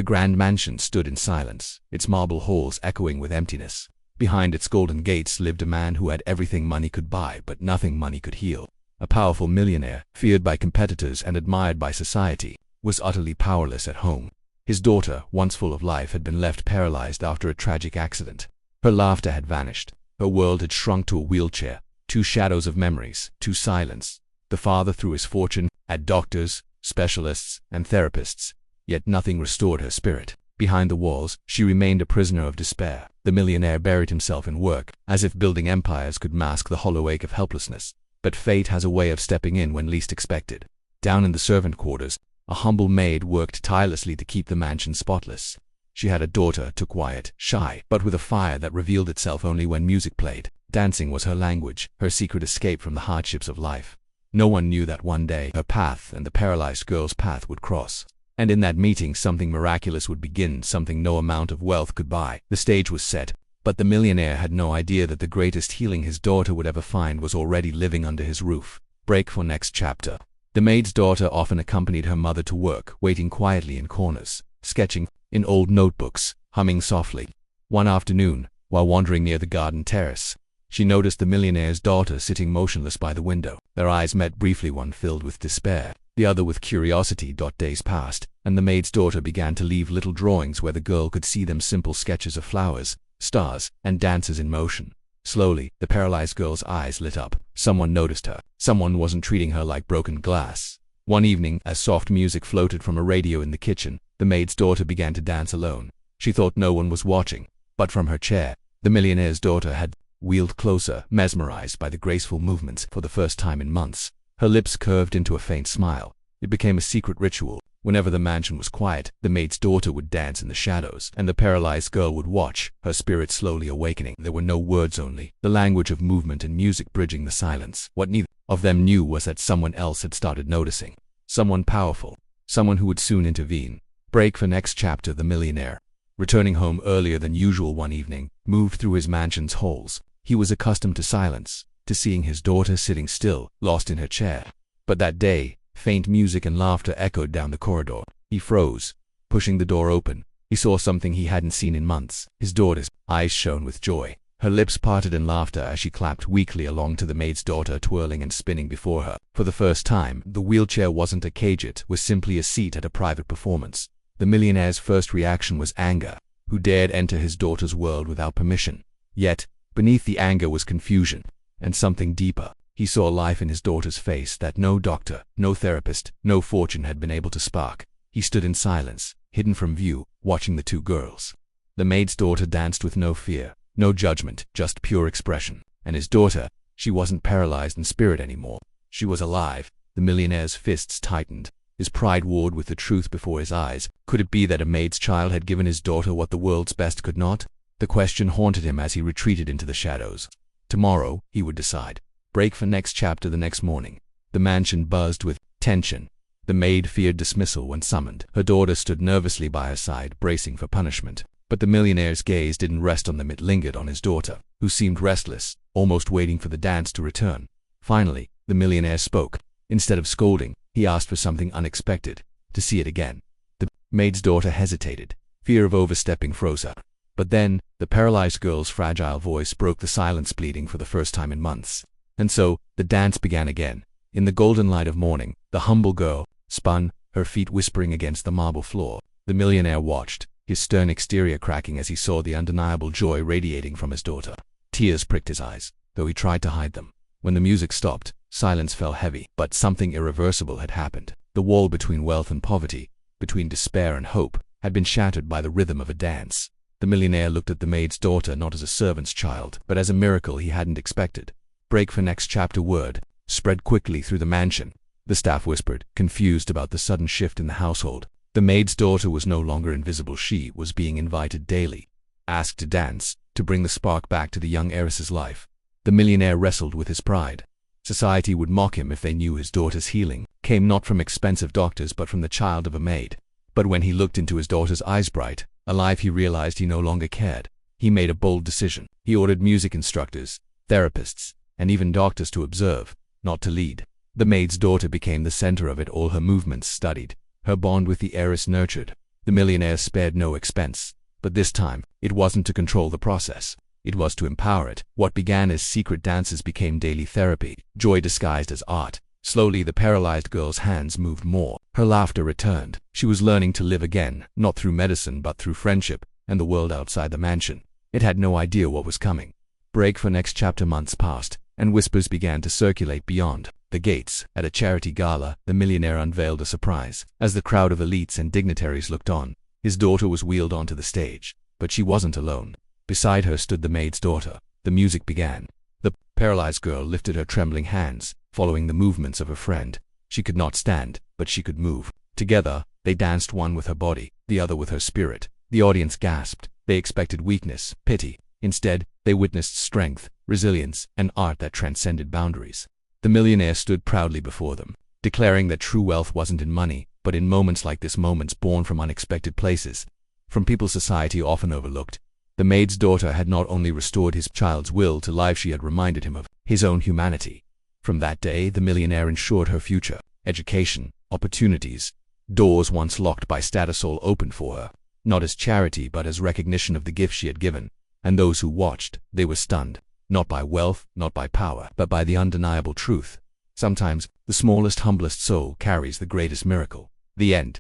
The grand mansion stood in silence, its marble halls echoing with emptiness. Behind its golden gates lived a man who had everything money could buy but nothing money could heal. A powerful millionaire, feared by competitors and admired by society, was utterly powerless at home. His daughter, once full of life, had been left paralyzed after a tragic accident. Her laughter had vanished. Her world had shrunk to a wheelchair. 2 shadows of memories, 2 silence. The father threw his fortune at doctors, specialists, and therapists, yet nothing restored her spirit. Behind the walls, she remained a prisoner of despair. The millionaire buried himself in work, as if building empires could mask the hollow ache of helplessness. But fate has a way of stepping in when least expected. Down in the servant quarters, a humble maid worked tirelessly to keep the mansion spotless. She had a daughter, too quiet, shy, but with a fire that revealed itself only when music played. Dancing was her language, her secret escape from the hardships of life. No one knew that one day her path and the paralyzed girl's path would cross. And in that meeting something miraculous would begin, something no amount of wealth could buy. The stage was set, but the millionaire had no idea that the greatest healing his daughter would ever find was already living under his roof. Break for next chapter. The maid's daughter often accompanied her mother to work, waiting quietly in corners, sketching in old notebooks, humming softly. One afternoon, while wandering near the garden terrace, she noticed the millionaire's daughter sitting motionless by the window. Their eyes met briefly, one filled with despair, the other with curiosity. Days passed, and the maid's daughter began to leave little drawings where the girl could see them, simple sketches of flowers, stars, and dancers in motion. Slowly, the paralyzed girl's eyes lit up. Someone noticed her. Someone wasn't treating her like broken glass. One evening, as soft music floated from a radio in the kitchen, the maid's daughter began to dance alone. She thought no one was watching, but from her chair, the millionaire's daughter had wheeled closer, mesmerized by the graceful movements. For the first time in months, her lips curved into a faint smile. It became a secret ritual. Whenever the mansion was quiet, the maid's daughter would dance in the shadows, and the paralyzed girl would watch, her spirit slowly awakening. There were no words, only the language of movement and music bridging the silence. What neither of them knew was that someone else had started noticing. Someone powerful. Someone who would soon intervene. Break for next chapter. The millionaire, returning home earlier than usual one evening, moved through his mansion's halls. He was accustomed to silence, to seeing his daughter sitting still, lost in her chair. But that day, faint music and laughter echoed down the corridor. He froze, pushing the door open. He saw something he hadn't seen in months. His daughter's eyes shone with joy. Her lips parted in laughter as she clapped weakly along to the maid's daughter twirling and spinning before her. For the first time, the wheelchair wasn't a cage, it was simply a seat at a private performance. The millionaire's first reaction was anger. Who dared enter his daughter's world without permission? Yet, beneath the anger was confusion, and something deeper. He saw life in his daughter's face that no doctor, no therapist, no fortune had been able to spark. He stood in silence, hidden from view, watching the 2 girls. The maid's daughter danced with no fear, no judgment, just pure expression. And his daughter, she wasn't paralyzed in spirit anymore. She was alive. The millionaire's fists tightened. His pride warred with the truth before his eyes. Could it be that a maid's child had given his daughter what the world's best could not? The question haunted him as he retreated into the shadows. Tomorrow, he would decide. Break for next chapter. The next morning, the mansion buzzed with tension. The maid feared dismissal when summoned. Her daughter stood nervously by her side, bracing for punishment. But the millionaire's gaze didn't rest on them, it lingered on his daughter, who seemed restless, almost waiting for the dance to return. Finally, the millionaire spoke. Instead of scolding, he asked for something unexpected: to see it again. The maid's daughter hesitated. Fear of overstepping froze her. But then, the paralyzed girl's fragile voice broke the silence, bleeding for the first time in months. And so, the dance began again. In the golden light of morning, the humble girl spun, her feet whispering against the marble floor. The millionaire watched, his stern exterior cracking as he saw the undeniable joy radiating from his daughter. Tears pricked his eyes, though he tried to hide them. When the music stopped, silence fell heavy. But something irreversible had happened. The wall between wealth and poverty, between despair and hope, had been shattered by the rhythm of a dance. The millionaire looked at the maid's daughter not as a servant's child, but as a miracle he hadn't expected. Break for next chapter. Word spread quickly through the mansion. The staff whispered, confused about the sudden shift in the household. The maid's daughter was no longer invisible. She was being invited daily, asked to dance, to bring the spark back to the young heiress's life. The millionaire wrestled with his pride. Society would mock him if they knew his daughter's healing came not from expensive doctors but from the child of a maid. But when he looked into his daughter's eyes, bright, alive, he realized he no longer cared. He made a bold decision. He ordered music instructors, therapists, and even doctors to observe, not to lead. The maid's daughter became the center of it all. Her movements studied, her bond with the heiress nurtured. The millionaire spared no expense. But this time, it wasn't to control the process. It was to empower it. What began as secret dances became daily therapy, joy disguised as art. Slowly, the paralyzed girl's hands moved more. Her laughter returned. She was learning to live again, not through medicine but through friendship and the world outside the mansion. It had no idea what was coming. Break for next chapter. Months passed, and whispers began to circulate beyond the gates. At a charity gala, the millionaire unveiled a surprise. As the crowd of elites and dignitaries looked on, his daughter was wheeled onto the stage. But she wasn't alone. Beside her stood the maid's daughter. The music began. The paralyzed girl lifted her trembling hands, following the movements of her friend. She could not stand, but she could move. Together, they danced, one with her body, the other with her spirit. The audience gasped. They expected weakness, pity. Instead, they witnessed strength, resilience, and art that transcended boundaries. The millionaire stood proudly before them, declaring that true wealth wasn't in money, but in moments like this, moments born from unexpected places, from people society often overlooked. The maid's daughter had not only restored his child's will to life, she had reminded him of his own humanity. From that day, the millionaire ensured her future, education, opportunities. Doors once locked by status all opened for her, not as charity but as recognition of the gift she had given. And those who watched, they were stunned, not by wealth, not by power, but by the undeniable truth. Sometimes, the smallest, humblest soul carries the greatest miracle. The end.